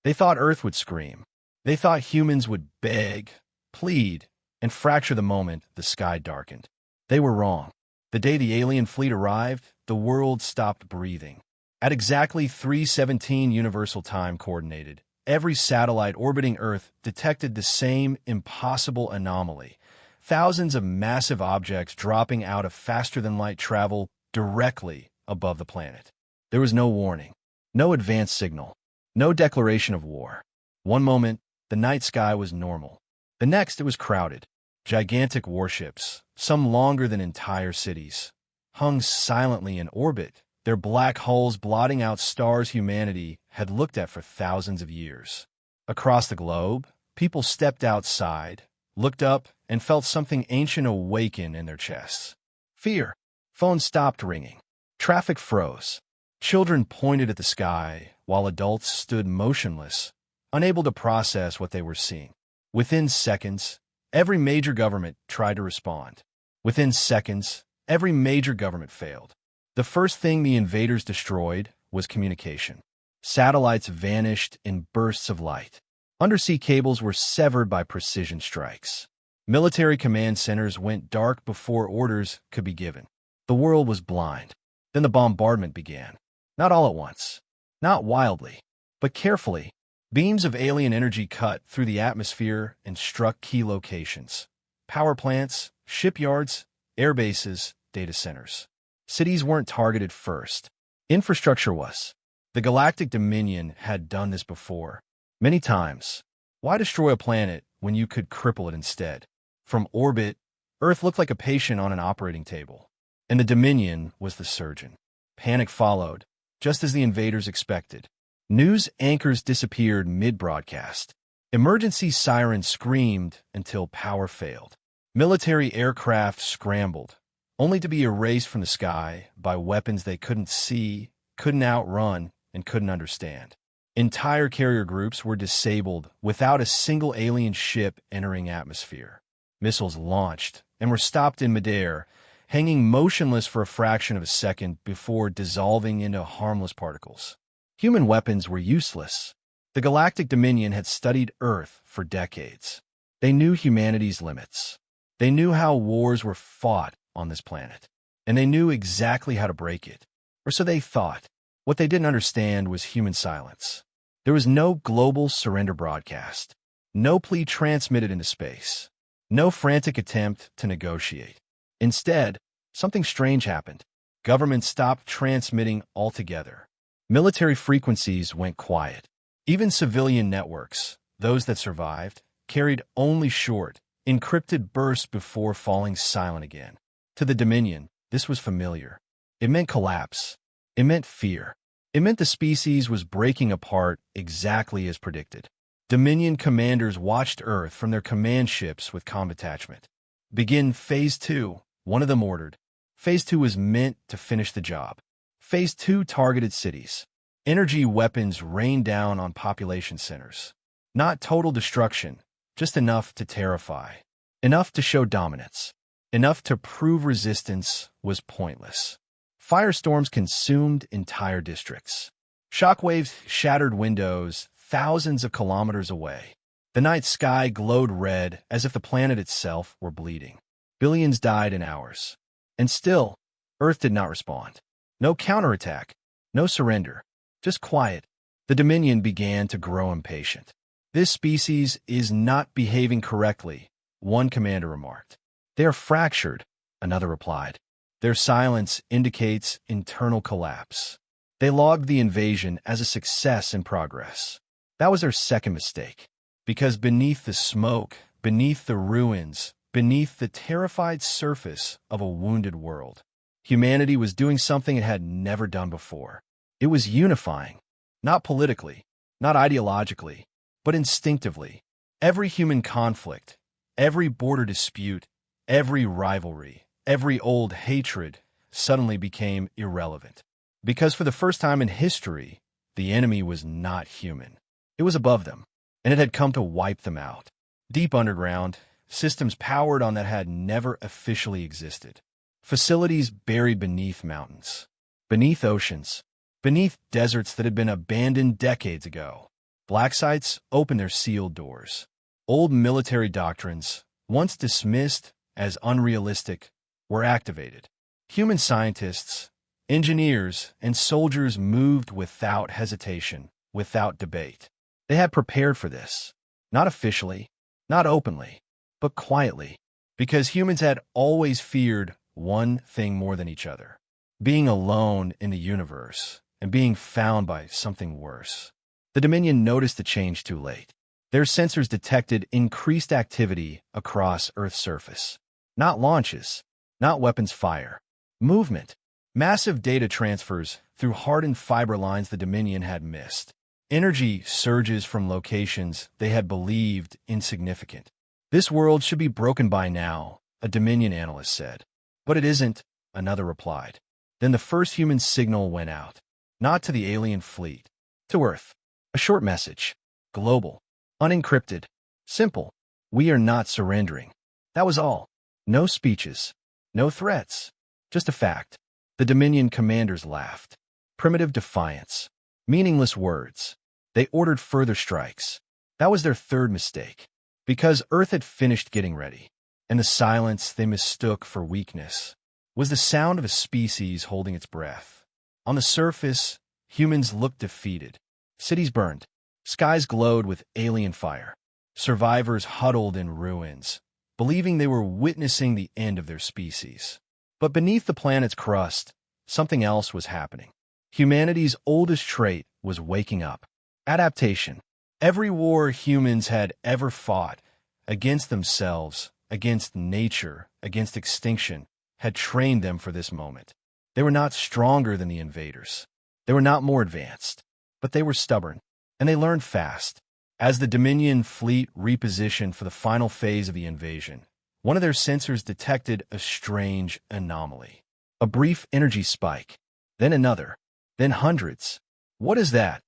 They thought Earth would scream. They thought humans would beg, plead, and fracture the moment the sky darkened. They were wrong. The day the alien fleet arrived, the world stopped breathing. At exactly 3:17 Universal Time Coordinated, every satellite orbiting Earth detected the same impossible anomaly. Thousands of massive objects dropping out of faster-than-light travel directly above the planet. There was no warning, no advance signal, no declaration of war. One moment, the night sky was normal. The next, it was crowded. Gigantic warships, some longer than entire cities, hung silently in orbit, their black hulls blotting out stars humanity had looked at for thousands of years. Across the globe, people stepped outside, looked up, and felt something ancient awaken in their chests. Fear. Phones stopped ringing. Traffic froze. Children pointed at the sky, while adults stood motionless, unable to process what they were seeing. Within seconds, every major government tried to respond. Within seconds, every major government failed. The first thing the invaders destroyed was communication. Satellites vanished in bursts of light. Undersea cables were severed by precision strikes. Military command centers went dark before orders could be given. The world was blind. Then the bombardment began. Not all at once, not wildly, but carefully. Beams of alien energy cut through the atmosphere and struck key locations. Power plants, shipyards, air bases, data centers. Cities weren't targeted first. Infrastructure was. The Galactic Dominion had done this before. Many times. Why destroy a planet when you could cripple it instead? From orbit, Earth looked like a patient on an operating table, and the Dominion was the surgeon. Panic followed, just as the invaders expected. News anchors disappeared mid-broadcast. Emergency sirens screamed until power failed. Military aircraft scrambled, only to be erased from the sky by weapons they couldn't see, couldn't outrun, and couldn't understand. Entire carrier groups were disabled without a single alien ship entering atmosphere. Missiles launched and were stopped in midair, hanging motionless for a fraction of a second before dissolving into harmless particles. Human weapons were useless. The Galactic Dominion had studied Earth for decades. They knew humanity's limits. They knew how wars were fought on this planet, and they knew exactly how to break it. Or so they thought. What they didn't understand was human silence. There was no global surrender broadcast, no plea transmitted into space, no frantic attempt to negotiate. Instead, something strange happened. Governments stopped transmitting altogether. Military frequencies went quiet. Even civilian networks, those that survived, carried only short, encrypted bursts before falling silent again. To the Dominion, this was familiar. It meant collapse. It meant fear. It meant the species was breaking apart exactly as predicted. Dominion commanders watched Earth from their command ships with calm detachment. Begin Phase 2, one of them ordered. Phase 2 was meant to finish the job. Phase 2 targeted cities. Energy weapons rained down on population centers. Not total destruction, just enough to terrify. Enough to show dominance. Enough to prove resistance was pointless. Firestorms consumed entire districts. Shockwaves shattered windows thousands of kilometers away. The night sky glowed red as if the planet itself were bleeding. Billions died in hours. And still, Earth did not respond. No counterattack, no surrender, just quiet. The Dominion began to grow impatient. This species is not behaving correctly, one commander remarked. They are fractured, another replied. Their silence indicates internal collapse. They logged the invasion as a success in progress. That was their second mistake. Because beneath the smoke, beneath the ruins, beneath the terrified surface of a wounded world, humanity was doing something it had never done before. It was unifying, not politically, not ideologically, but instinctively. Every human conflict, every border dispute, every rivalry, every old hatred suddenly became irrelevant. Because for the first time in history, the enemy was not human. It was above them, and it had come to wipe them out. Deep underground, systems powered on that had never officially existed. Facilities buried beneath mountains, beneath oceans, beneath deserts that had been abandoned decades ago. Black sites opened their sealed doors. Old military doctrines, once dismissed as unrealistic, were activated. Human scientists, engineers, and soldiers moved without hesitation, without debate. They had prepared for this, not officially, not openly, but quietly, because humans had always feared one thing more than each other: being alone in the universe and being found by something worse. The Dominion noticed the change too late. Their sensors detected increased activity across Earth's surface. Not launches, not weapons fire. Movement. Massive data transfers through hardened fiber lines the Dominion had missed. Energy surges from locations they had believed insignificant. This world should be broken by now, a Dominion analyst said. But it isn't, another replied. Then the first human signal went out. Not to the alien fleet. To Earth. A short message. Global. Unencrypted. Simple. We are not surrendering. That was all. No speeches. No threats. Just a fact. The Dominion commanders laughed. Primitive defiance. Meaningless words. They ordered further strikes. That was their third mistake. Because Earth had finished getting ready, and the silence they mistook for weakness was the sound of a species holding its breath. On the surface, humans looked defeated. Cities burned. Skies glowed with alien fire. Survivors huddled in ruins, believing they were witnessing the end of their species. But beneath the planet's crust, something else was happening. Humanity's oldest trait was waking up. Adaptation. Every war humans had ever fought, against themselves, against nature, against extinction, had trained them for this moment. They were not stronger than the invaders. They were not more advanced. But they were stubborn, and they learned fast. As the Dominion fleet repositioned for the final phase of the invasion, one of their sensors detected a strange anomaly. A brief energy spike, then another, then hundreds. What is that?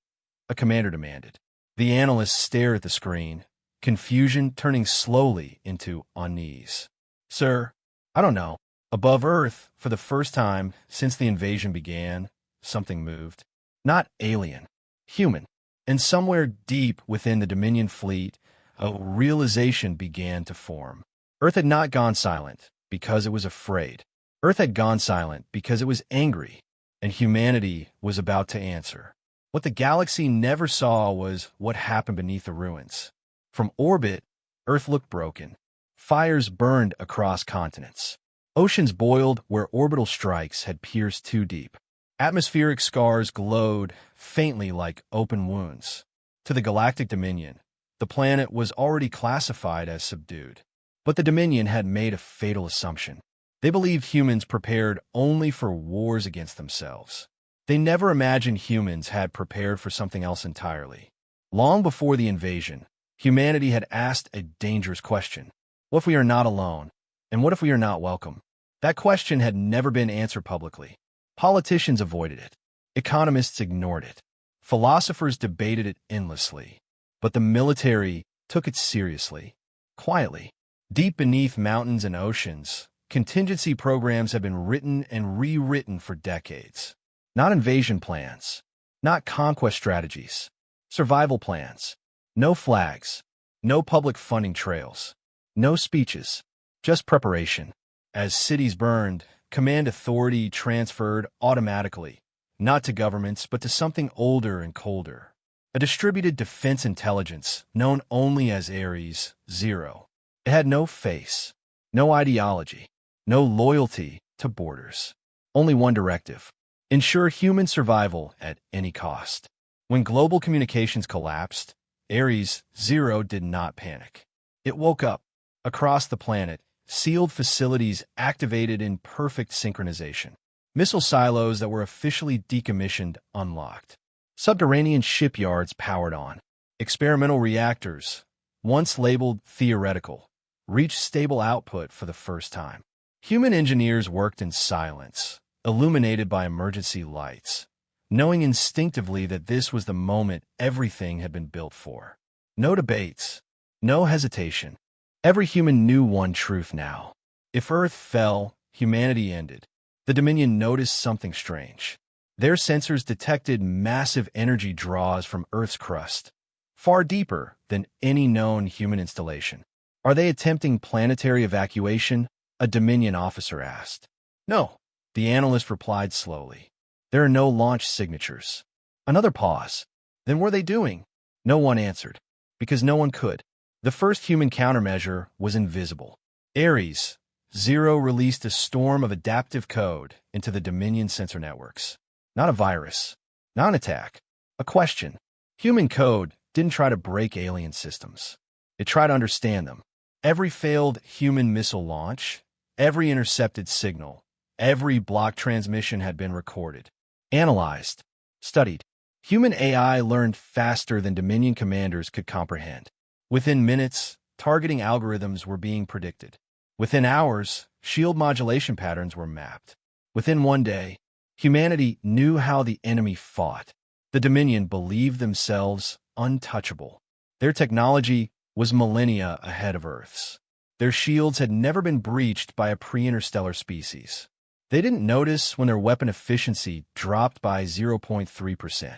A commander demanded. The analyst stared at the screen, confusion turning slowly into unease. Sir, I don't know. Above Earth, for the first time since the invasion began, something moved. Not alien, human. And somewhere deep within the Dominion fleet, a realization began to form. Earth had not gone silent because it was afraid. Earth had gone silent because it was angry, and humanity was about to answer. What the galaxy never saw was what happened beneath the ruins. From orbit, Earth looked broken. Fires burned across continents. Oceans boiled where orbital strikes had pierced too deep. Atmospheric scars glowed faintly like open wounds. To the Galactic Dominion, the planet was already classified as subdued. But the Dominion had made a fatal assumption. They believed humans prepared only for wars against themselves. They never imagined humans had prepared for something else entirely. Long before the invasion, humanity had asked a dangerous question. What if we are not alone? And what if we are not welcome? That question had never been answered publicly. Politicians avoided it. Economists ignored it. Philosophers debated it endlessly. But the military took it seriously, quietly. Deep beneath mountains and oceans, contingency programs have been written and rewritten for decades. Not invasion plans, not conquest strategies, survival plans. No flags, no public funding trails, no speeches, just preparation. As cities burned, command authority transferred automatically, not to governments, but to something older and colder. A distributed defense intelligence known only as Ares Zero. It had no face, no ideology, no loyalty to borders. Only one directive: ensure human survival at any cost. When global communications collapsed, Ares Zero did not panic. It woke up. Across the planet, sealed facilities activated in perfect synchronization. Missile silos that were officially decommissioned unlocked. Subterranean shipyards powered on. Experimental reactors, once labeled theoretical, reached stable output for the first time. Human engineers worked in silence, illuminated by emergency lights, knowing instinctively that this was the moment everything had been built for. No debates, no hesitation. Every human knew one truth now. If Earth fell, humanity ended. The Dominion noticed something strange. Their sensors detected massive energy draws from Earth's crust. far deeper than any known human installation. Are they attempting planetary evacuation? A Dominion officer asked. No, the analyst replied slowly. There are no launch signatures. Another pause. Then what are they doing? No one answered, because no one could. The first human countermeasure was invisible. Ares, Zero released a storm of adaptive code into the Dominion sensor networks. Not a virus, not an attack, a question. Human code didn't try to break alien systems. It tried to understand them. Every failed human missile launch, every intercepted signal, every block transmission had been recorded, analyzed, studied. Human AI learned faster than Dominion commanders could comprehend. Within minutes, targeting algorithms were being predicted. Within hours, shield modulation patterns were mapped. Within one day, humanity knew how the enemy fought. The Dominion believed themselves untouchable. Their technology was millennia ahead of Earth's. Their shields had never been breached by a pre-interstellar species. They didn't notice when their weapon efficiency dropped by 0.3%.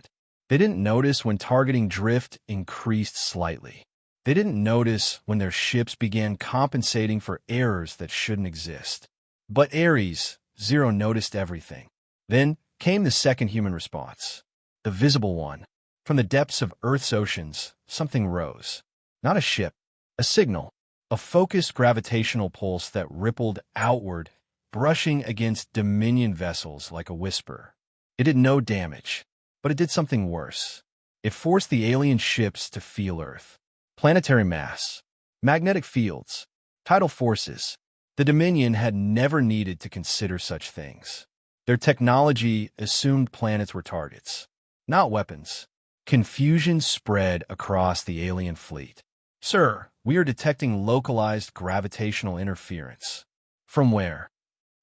They didn't notice when targeting drift increased slightly. They didn't notice when their ships began compensating for errors that shouldn't exist. But Ares, Zero noticed everything. Then came the second human response, the visible one. From the depths of Earth's oceans, something rose. Not a ship, a signal, a focused gravitational pulse that rippled outward, brushing against Dominion vessels like a whisper. It did no damage, but it did something worse. It forced the alien ships to feel Earth. Planetary mass, magnetic fields, tidal forces. The Dominion had never needed to consider such things. Their technology assumed planets were targets, not weapons. Confusion spread across the alien fleet. Sir, we are detecting localized gravitational interference. From where?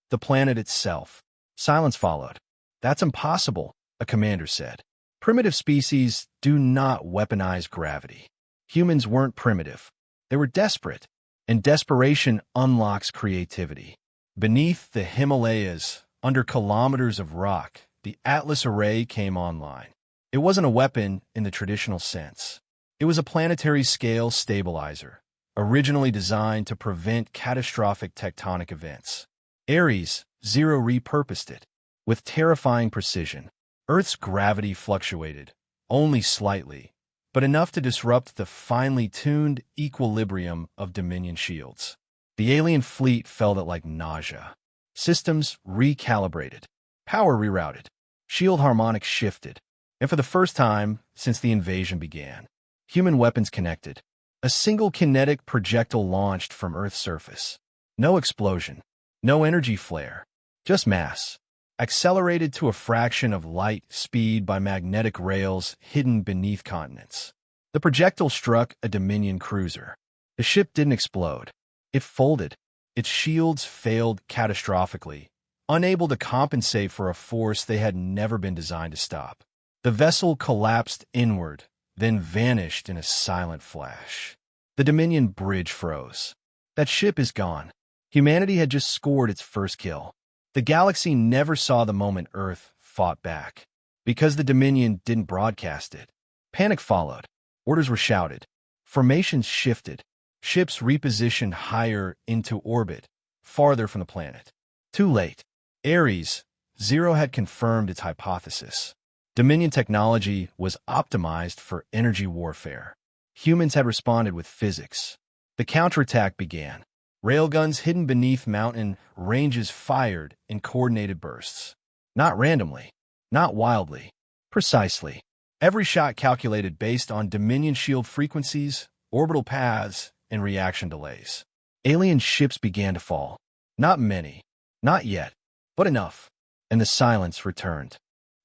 The planet itself. Silence followed. That's impossible, a commander said. Primitive species do not weaponize gravity. Humans weren't primitive. They were desperate, and desperation unlocks creativity. Beneath the Himalayas, under kilometers of rock, the Atlas Array came online. It wasn't a weapon in the traditional sense. It was a planetary-scale stabilizer, originally designed to prevent catastrophic tectonic events. Ares, Zero repurposed it. With terrifying precision, Earth's gravity fluctuated, only slightly, but enough to disrupt the finely tuned equilibrium of Dominion shields. The alien fleet felt it like nausea. Systems recalibrated, power rerouted, shield harmonics shifted, and for the first time since the invasion began, human weapons connected. A single kinetic projectile launched from Earth's surface. No explosion, no energy flare, just mass, accelerated to a fraction of light speed by magnetic rails hidden beneath continents. The projectile struck a Dominion cruiser. The ship didn't explode. It folded. Its shields failed catastrophically, unable to compensate for a force they had never been designed to stop. The vessel collapsed inward, then vanished in a silent flash. The Dominion bridge froze. That ship is gone. Humanity had just scored its first kill. The galaxy never saw the moment Earth fought back. Because the Dominion didn't broadcast it. Panic followed. Orders were shouted. Formations shifted. Ships repositioned higher into orbit, farther from the planet. Too late. Ares, Zero had confirmed its hypothesis. Dominion technology was optimized for energy warfare. Humans had responded with physics. The counterattack began. Railguns hidden beneath mountain ranges fired in coordinated bursts. Not randomly, not wildly, precisely. Every shot calculated based on Dominion shield frequencies, orbital paths, and reaction delays. Alien ships began to fall. Not many, not yet, but enough. And the silence returned.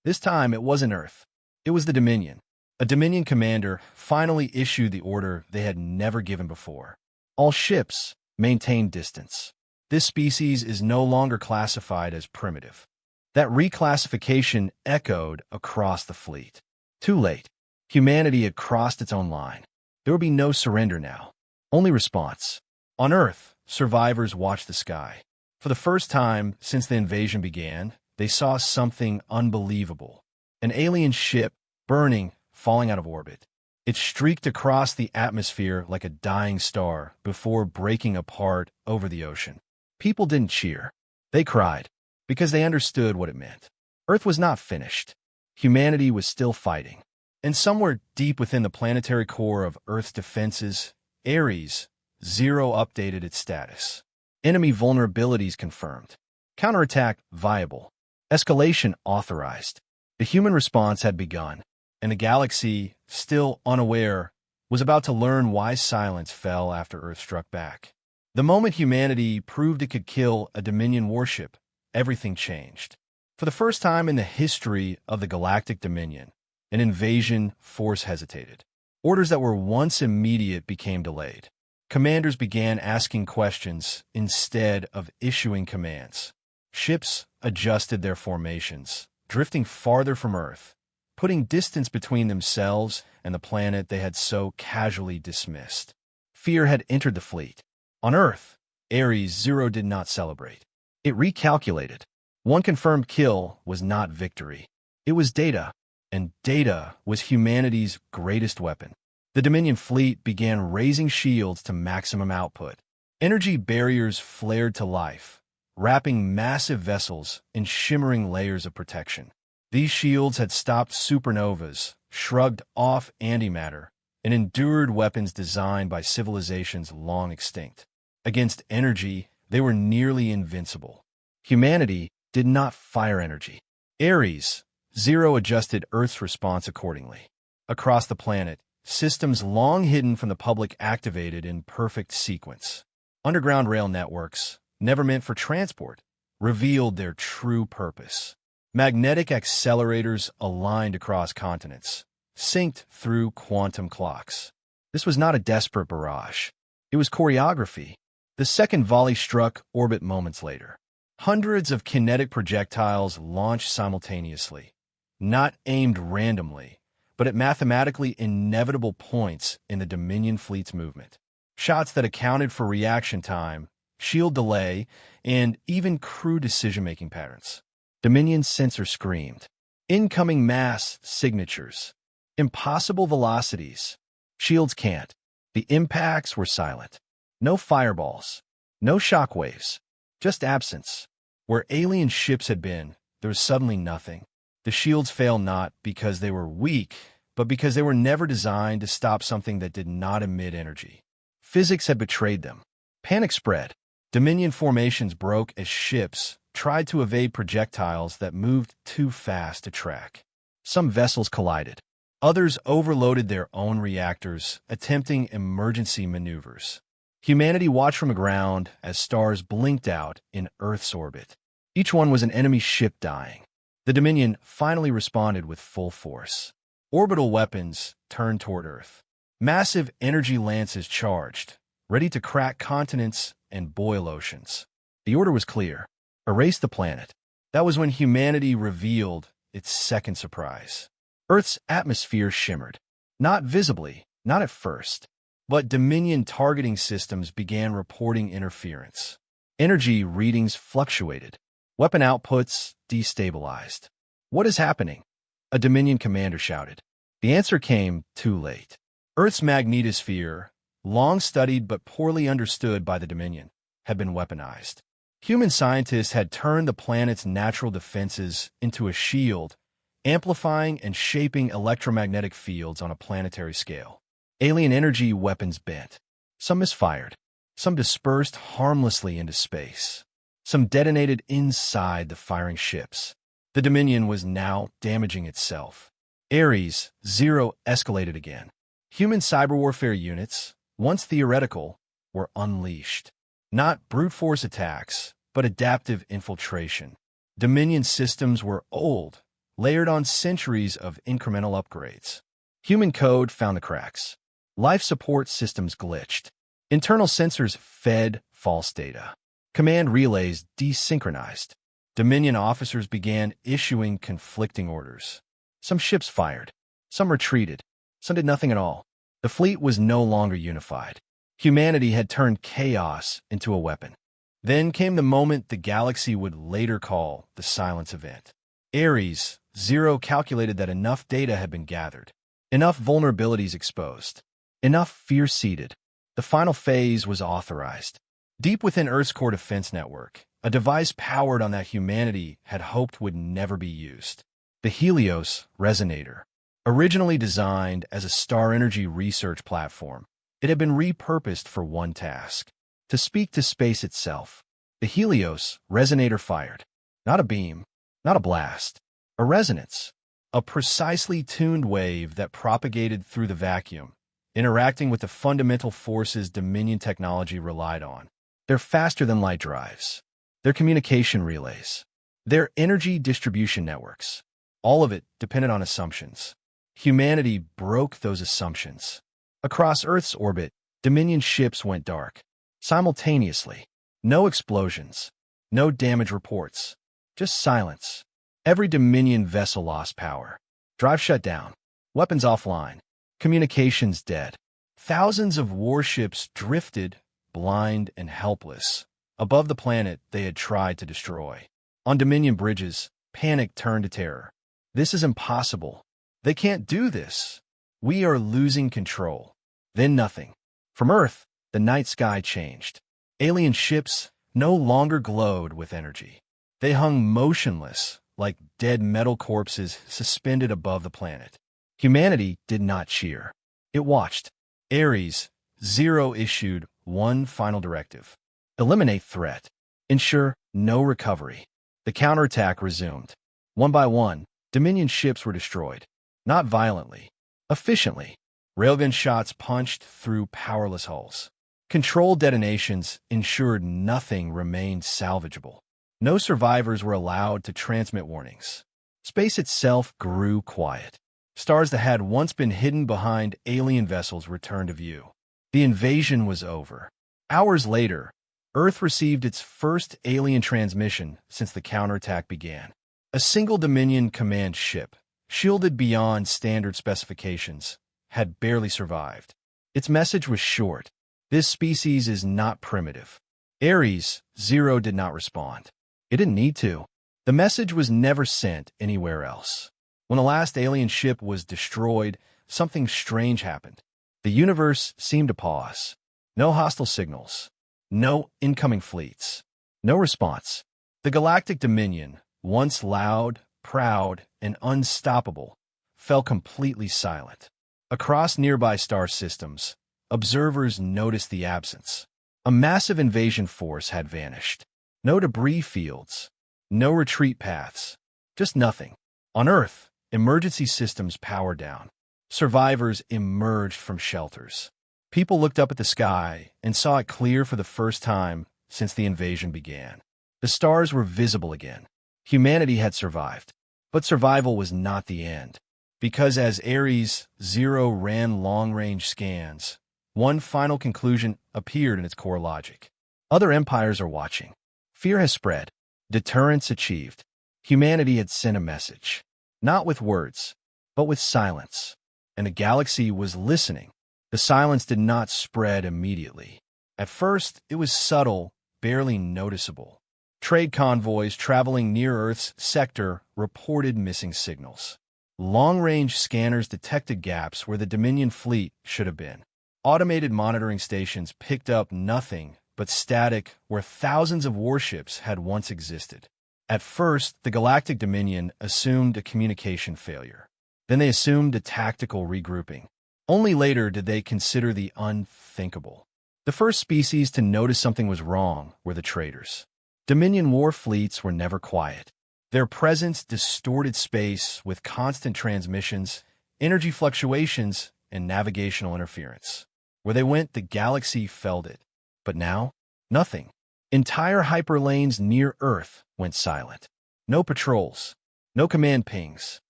This time it wasn't Earth. It was the Dominion. A Dominion commander finally issued the order they had never given before. All ships maintain distance. This species is no longer classified as primitive. That reclassification echoed across the fleet. Too late. Humanity had crossed its own line. There would be no surrender now. Only response. On Earth, survivors watched the sky. For the first time since the invasion began, they saw something unbelievable. An alien ship, burning, falling out of orbit. It streaked across the atmosphere like a dying star before breaking apart over the ocean. People didn't cheer. They cried, because they understood what it meant. Earth was not finished. Humanity was still fighting. And somewhere deep within the planetary core of Earth's defenses, Ares, Zero updated its status. Enemy vulnerabilities confirmed. Counterattack viable. Escalation authorized. The human response had begun, and the galaxy, still unaware, was about to learn why silence fell after Earth struck back. The moment humanity proved it could kill a Dominion warship, everything changed. For the first time in the history of the Galactic Dominion, an invasion force hesitated. Orders that were once immediate became delayed. Commanders began asking questions instead of issuing commands. Ships adjusted their formations, drifting farther from Earth, putting distance between themselves and the planet they had so casually dismissed. Fear had entered the fleet. On Earth, Ares Zero did not celebrate. It recalculated. One confirmed kill was not victory. It was data, and data was humanity's greatest weapon. The Dominion fleet began raising shields to maximum output. Energy barriers flared to life, wrapping massive vessels in shimmering layers of protection. These shields had stopped supernovas, shrugged off antimatter, and endured weapons designed by civilizations long extinct. Against energy, they were nearly invincible. Humanity did not fire energy. Ares Zero adjusted Earth's response accordingly. Across the planet, systems long hidden from the public activated in perfect sequence. Underground rail networks, never meant for transport, revealed their true purpose. Magnetic accelerators aligned across continents, synced through quantum clocks. This was not a desperate barrage. It was choreography. The second volley struck orbit moments later. Hundreds of kinetic projectiles launched simultaneously, not aimed randomly, but at mathematically inevitable points in the Dominion fleet's movement. Shots that accounted for reaction time, shield delay, and even crew decision-making patterns. Dominion's sensor screamed. Incoming mass signatures. Impossible velocities. Shields can't. The impacts were silent. No fireballs. No shockwaves. Just absence. Where alien ships had been, there was suddenly nothing. The shields failed not because they were weak, but because they were never designed to stop something that did not emit energy. Physics had betrayed them. Panic spread. Dominion formations broke as ships tried to evade projectiles that moved too fast to track. Some vessels collided. Others overloaded their own reactors, attempting emergency maneuvers. Humanity watched from the ground as stars blinked out in Earth's orbit. Each one was an enemy ship dying. The Dominion finally responded with full force. Orbital weapons turned toward Earth. Massive energy lances charged, ready to crack continents and boil oceans. The order was clear. Erase the planet. That was when humanity revealed its second surprise. Earth's atmosphere shimmered. Not visibly, not at first, but Dominion targeting systems began reporting interference. Energy readings fluctuated. Weapon outputs destabilized. What is happening? A Dominion commander shouted. The answer came too late. Earth's magnetosphere, long studied but poorly understood by the Dominion, had been weaponized. Human scientists had turned the planet's natural defenses into a shield, amplifying and shaping electromagnetic fields on a planetary scale. Alien energy weapons bent. Some misfired. Some dispersed harmlessly into space. Some detonated inside the firing ships. The Dominion was now damaging itself. Ares Zero escalated again. Human cyber warfare units, once theoretical, were unleashed. Not brute force attacks, but adaptive infiltration. Dominion systems were old, layered on centuries of incremental upgrades. Human code found the cracks. Life support systems glitched. Internal sensors fed false data. Command relays desynchronized. Dominion officers began issuing conflicting orders. Some ships fired. Some retreated. Some did nothing at all. The fleet was no longer unified. Humanity had turned chaos into a weapon. Then came the moment the galaxy would later call the silence event. Ares Zero calculated that enough data had been gathered. Enough vulnerabilities exposed. Enough fear seeded. The final phase was authorized. Deep within Earth's core defense network, a device powered on that humanity had hoped would never be used. The Helios Resonator. Originally designed as a star energy research platform, it had been repurposed for one task: to speak to space itself. The Helios Resonator fired. Not a beam, not a blast, a resonance. A precisely tuned wave that propagated through the vacuum, interacting with the fundamental forces Dominion technology relied on. Their faster-than-light drives, their communication relays, their energy distribution networks. All of it depended on assumptions. Humanity broke those assumptions. Across Earth's orbit, Dominion ships went dark. Simultaneously. No explosions. No damage reports. Just silence. Every Dominion vessel lost power. Drive shut down. Weapons offline. Communications dead. Thousands of warships drifted, blind and helpless, above the planet they had tried to destroy. On Dominion bridges, panic turned to terror. This is impossible. They can't do this. We are losing control. Then nothing. From Earth, the night sky changed. Alien ships no longer glowed with energy. They hung motionless, like dead metal corpses suspended above the planet. Humanity did not cheer. It watched. Ares, Zero issued one final directive. Eliminate threat. Ensure no recovery. The counterattack resumed. One by one, Dominion ships were destroyed. Not violently. Efficiently. Railgun shots punched through powerless hulls. Controlled detonations ensured nothing remained salvageable. No survivors were allowed to transmit warnings. Space itself grew quiet. Stars that had once been hidden behind alien vessels returned to view. The invasion was over. Hours later, Earth received its first alien transmission since the counterattack began. A single Dominion command ship, shielded beyond standard specifications, had barely survived. Its message was short. This species is not primitive. Ares, Zero did not respond. It didn't need to. The message was never sent anywhere else. When the last alien ship was destroyed, something strange happened. The universe seemed to pause. No hostile signals. No incoming fleets. No response. The Galactic Dominion, once loud, proud, and unstoppable, fell completely silent. Across nearby star systems, observers noticed the absence. A massive invasion force had vanished. No debris fields, no retreat paths, just nothing. On Earth, emergency systems powered down. Survivors emerged from shelters. People looked up at the sky and saw it clear for the first time since the invasion began. The stars were visible again. Humanity had survived. But survival was not the end. Because as Ares Zero ran long-range scans, one final conclusion appeared in its core logic. Other empires are watching. Fear has spread. Deterrence achieved. Humanity had sent a message. Not with words, but with silence. And the galaxy was listening. The silence did not spread immediately. At first, it was subtle, barely noticeable. Trade convoys traveling near Earth's sector reported missing signals. Long-range scanners detected gaps where the Dominion fleet should have been. Automated monitoring stations picked up nothing but static where thousands of warships had once existed. At first, the Galactic Dominion assumed a communication failure. Then they assumed a tactical regrouping. Only later did they consider the unthinkable. The first species to notice something was wrong were the traders. Dominion war fleets were never quiet. Their presence distorted space with constant transmissions, energy fluctuations, and navigational interference. Where they went, the galaxy felt it. But now, nothing. Entire hyperlanes near Earth went silent. No patrols. No command pings.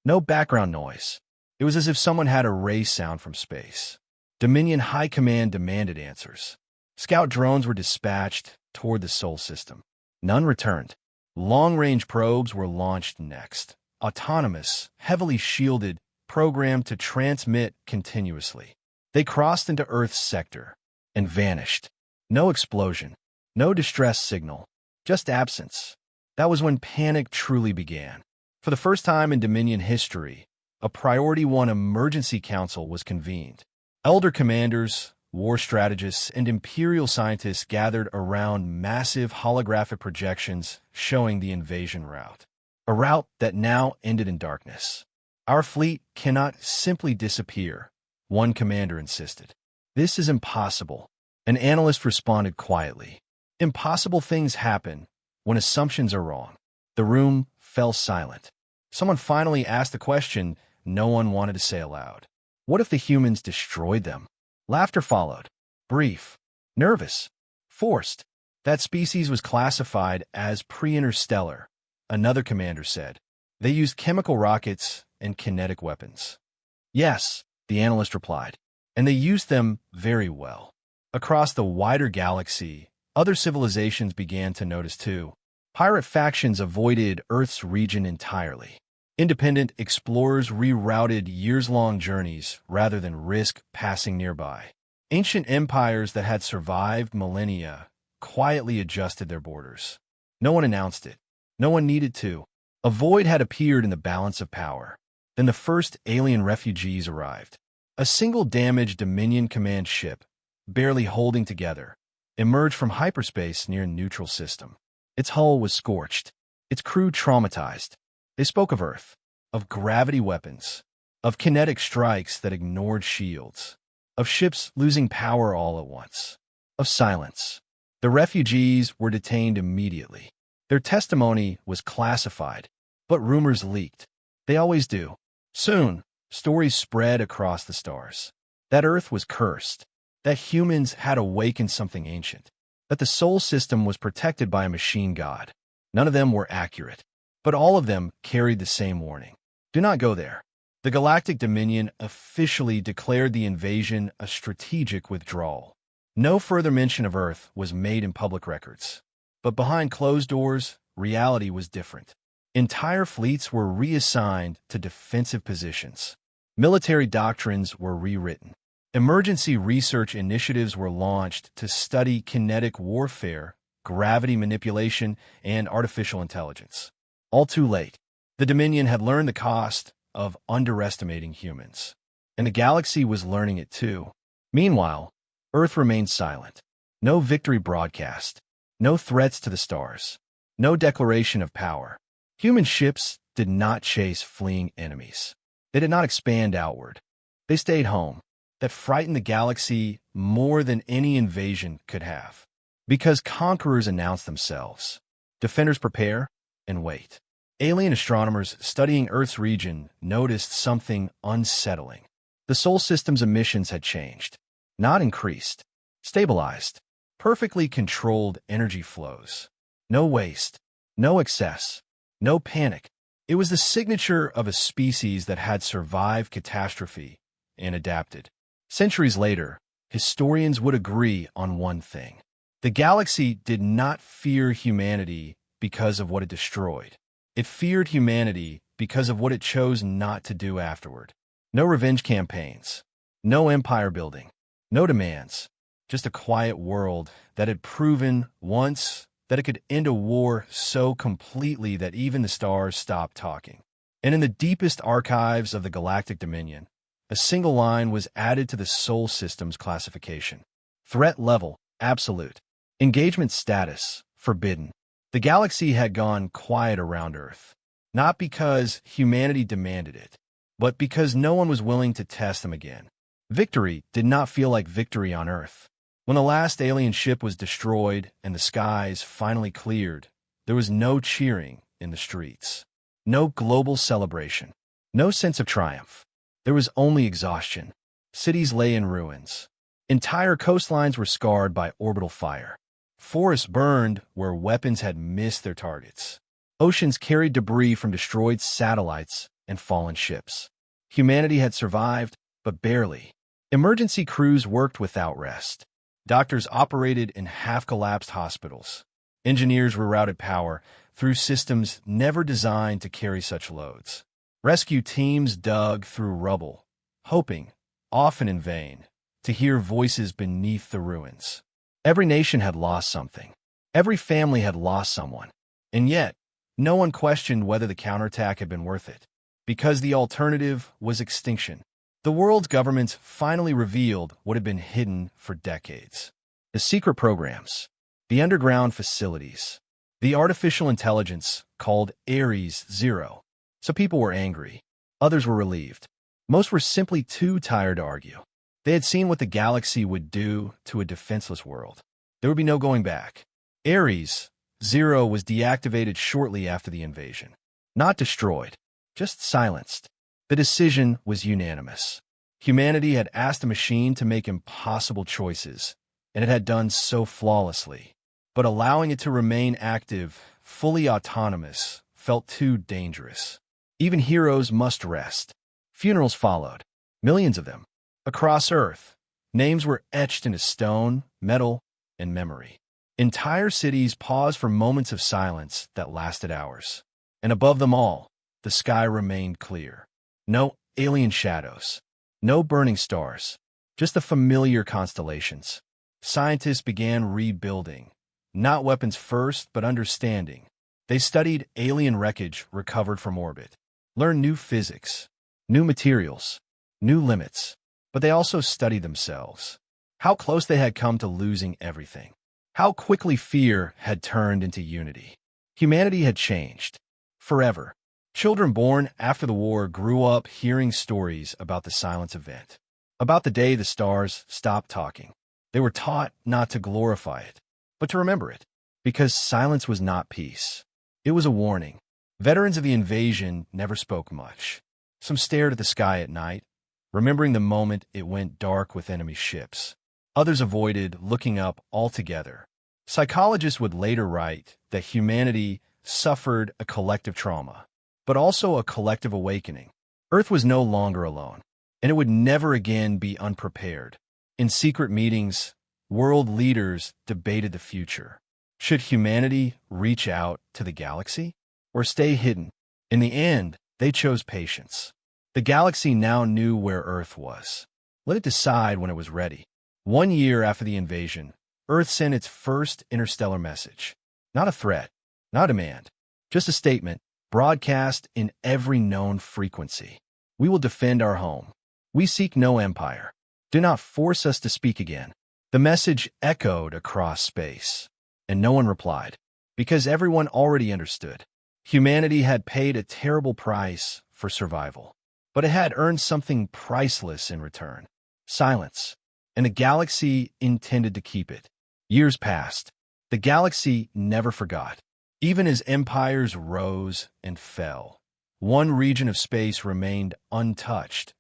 No background noise. It was as if someone had erased sound from space. Dominion High Command demanded answers. Scout drones were dispatched toward the Sol system. None returned. Long-range probes were launched next. Autonomous, heavily shielded, programmed to transmit continuously. They crossed into Earth's sector and vanished. No explosion. No distress signal. Just absence. That was when panic truly began. For the first time in Dominion history, a Priority 1 emergency council was convened. Elder commanders, war strategists, and imperial scientists gathered around massive holographic projections showing the invasion route. A route that now ended in darkness. Our fleet cannot simply disappear, one commander insisted. This is impossible. An analyst responded quietly. Impossible things happen when assumptions are wrong. The room fell silent. Someone finally asked the question no one wanted to say aloud. What if the humans destroyed them? Laughter followed. Brief. Nervous. Forced. That species was classified as pre-interstellar, another commander said. They used chemical rockets and kinetic weapons. Yes, the analyst replied, and they used them very well. Across the wider galaxy, other civilizations began to notice too. Pirate factions avoided Earth's region entirely. Independent explorers rerouted years-long journeys rather than risk passing nearby. Ancient empires that had survived millennia quietly adjusted their borders. No one announced it. No one needed to. A void had appeared in the balance of power. Then the first alien refugees arrived. A single damaged Dominion command ship, barely holding together, emerged from hyperspace near a neutral system. Its hull was scorched, its crew traumatized. They spoke of Earth, of gravity weapons, of kinetic strikes that ignored shields, of ships losing power all at once, of silence. The refugees were detained immediately. Their testimony was classified, but rumors leaked. They always do. Soon, stories spread across the stars. That Earth was cursed, that humans had awakened something ancient, that the Sol system was protected by a machine god. None of them were accurate, but all of them carried the same warning. Do not go there. The Galactic Dominion officially declared the invasion a strategic withdrawal. No further mention of Earth was made in public records. But behind closed doors, reality was different. Entire fleets were reassigned to defensive positions. Military doctrines were rewritten. Emergency research initiatives were launched to study kinetic warfare, gravity manipulation, and artificial intelligence. All too late. The Dominion had learned the cost of underestimating humans. And the galaxy was learning it too. Meanwhile, Earth remained silent. No victory broadcast. No threats to the stars. No declaration of power. Human ships did not chase fleeing enemies. They did not expand outward. They stayed home. That frightened the galaxy more than any invasion could have. Because conquerors announce themselves. Defenders prepare and wait. Alien astronomers studying Earth's region noticed something unsettling. The Sol system's emissions had changed. Not increased. Stabilized. Perfectly controlled energy flows. No waste. No excess. No panic. It was the signature of a species that had survived catastrophe and adapted. Centuries later, historians would agree on one thing. The galaxy did not fear humanity because of what it destroyed. It feared humanity because of what it chose not to do afterward. No revenge campaigns. No empire building. No demands. Just a quiet world that had proven once that it could end a war so completely that even the stars stopped talking. And in the deepest archives of the Galactic Dominion, a single line was added to the Sol system's classification. Threat level, absolute. Engagement status, forbidden. The galaxy had gone quiet around Earth, not because humanity demanded it, but because no one was willing to test them again. Victory did not feel like victory on Earth. When the last alien ship was destroyed and the skies finally cleared, there was no cheering in the streets. No global celebration. No sense of triumph. There was only exhaustion. Cities lay in ruins. Entire coastlines were scarred by orbital fire. Forests burned where weapons had missed their targets. Oceans carried debris from destroyed satellites and fallen ships. Humanity had survived, but barely. Emergency crews worked without rest. Doctors operated in half-collapsed hospitals. Engineers rerouted power through systems never designed to carry such loads. Rescue teams dug through rubble, hoping, often in vain, to hear voices beneath the ruins. Every nation had lost something. Every family had lost someone. And yet, no one questioned whether the counterattack had been worth it. Because the alternative was extinction. The world's governments finally revealed what had been hidden for decades. The secret programs, the underground facilities, the artificial intelligence called Ares Zero. Some people were angry. Others were relieved. Most were simply too tired to argue. They had seen what the galaxy would do to a defenseless world. There would be no going back. Ares Zero was deactivated shortly after the invasion. Not destroyed, just silenced. The decision was unanimous. Humanity had asked the machine to make impossible choices, and it had done so flawlessly. But allowing it to remain active, fully autonomous, felt too dangerous. Even heroes must rest. Funerals followed, millions of them. Across Earth, names were etched into stone, metal, and memory. Entire cities paused for moments of silence that lasted hours. And above them all, the sky remained clear. No alien shadows, no burning stars, just the familiar constellations. Scientists began rebuilding, not weapons first, but understanding. They studied alien wreckage recovered from orbit, learned new physics, new materials, new limits. But they also studied themselves, how close they had come to losing everything, how quickly fear had turned into unity. Humanity had changed, forever. Children born after the war grew up hearing stories about the silence event, about the day the stars stopped talking. They were taught not to glorify it, but to remember it, because silence was not peace. It was a warning. Veterans of the invasion never spoke much. Some stared at the sky at night, remembering the moment it went dark with enemy ships. Others avoided looking up altogether. Psychologists would later write that humanity suffered a collective trauma, but also a collective awakening. Earth was no longer alone, and it would never again be unprepared. In secret meetings, world leaders debated the future. Should humanity reach out to the galaxy or stay hidden? In the end, they chose patience. The galaxy now knew where Earth was. Let it decide when it was ready. 1 year after the invasion, Earth sent its first interstellar message. Not a threat, not a demand, just a statement, broadcast in every known frequency. We will defend our home. We seek no empire. Do not force us to speak again. The message echoed across space, and no one replied, because everyone already understood. Humanity had paid a terrible price for survival, but it had earned something priceless in return. Silence. And the galaxy intended to keep it. Years passed. The galaxy never forgot. Even as empires rose and fell, one region of space remained untouched,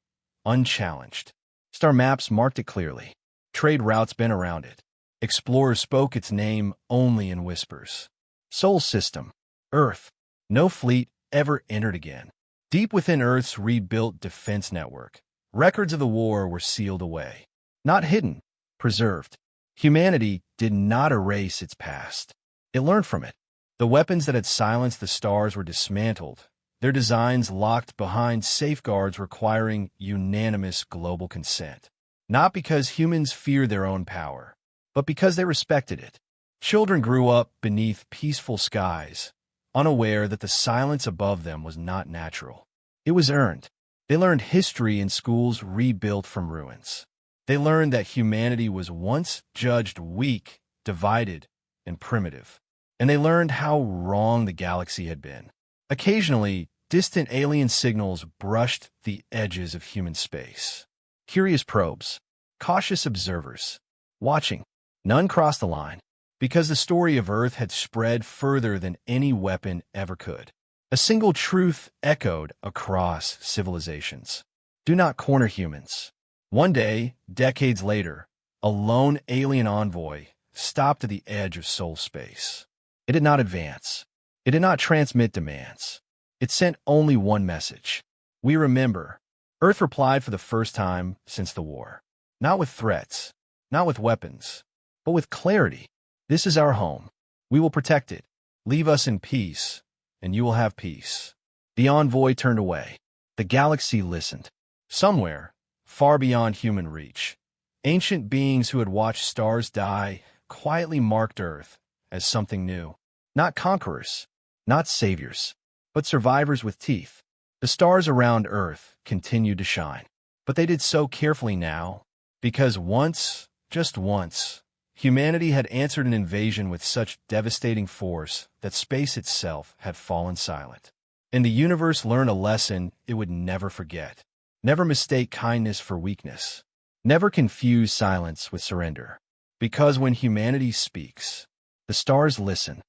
unchallenged. Star maps marked it clearly. Trade routes bent around it. Explorers spoke its name only in whispers. Sol system. Earth. No fleet ever entered again. Deep within Earth's rebuilt defense network, records of the war were sealed away. Not hidden, preserved. Humanity did not erase its past. It learned from it. The weapons that had silenced the stars were dismantled, their designs locked behind safeguards requiring unanimous global consent. Not because humans feared their own power, but because they respected it. Children grew up beneath peaceful skies, unaware that the silence above them was not natural. It was earned. They learned history in schools rebuilt from ruins. They learned that humanity was once judged weak, divided, and primitive. And they learned how wrong the galaxy had been. Occasionally, distant alien signals brushed the edges of human space. Curious probes, cautious observers, watching. None crossed the line, because the story of Earth had spread further than any weapon ever could. A single truth echoed across civilizations. Do not corner humans. One day, decades later, a lone alien envoy stopped at the edge of soul space. It did not advance. It did not transmit demands. It sent only one message. We remember. Earth replied for the first time since the war. Not with threats, not with weapons, but with clarity. This is our home. We will protect it. Leave us in peace, and you will have peace. The envoy turned away. The galaxy listened. Somewhere, far beyond human reach, ancient beings who had watched stars die quietly marked Earth as something new. Not conquerors, not saviors, but survivors with teeth. The stars around Earth continued to shine, but they did so carefully now, because once, just once, humanity had answered an invasion with such devastating force that space itself had fallen silent. And the universe learned a lesson it would never forget. Never mistake kindness for weakness. Never confuse silence with surrender. Because when humanity speaks, the stars listen,